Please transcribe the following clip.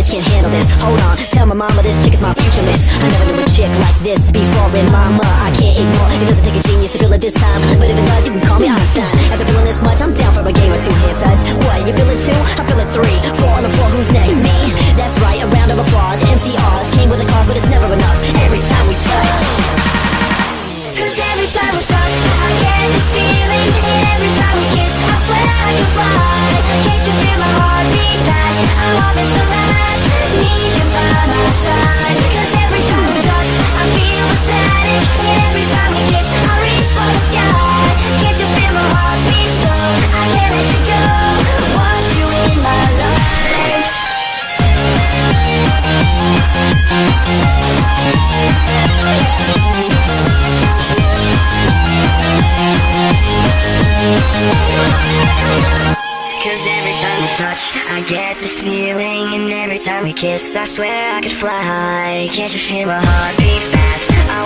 she can't handle this. Hold on, tell my mama this chick is my future miss. I never knew a chick like this before, and mama, I can't ignore. It doesn't take a genius to feel it this time, but if it does, you can call me Einstein. After feeling this much, I'm down for a game or two. Hand touch, what, you feel it too? I feel it 3, 4 on the floor, who's next? Me? That's right, a round of applause. MCRs came with a cause, but it's never enough every time we touch. Cause every time we touch, I get this feeling. And every time we kiss, I swear I can fly. Can't you feel my heart beat fast? I want this to last. Need you by my side. Cause every time we touch, I feel ecstatic. And every time we kiss, I reach for the sky. Can't you feel my heart beat so? I can't let you go. Want you in my life. Cause every time we touch, I get this feeling. And every time we kiss, I swear I could fly. Can't you feel my heart beat fast? I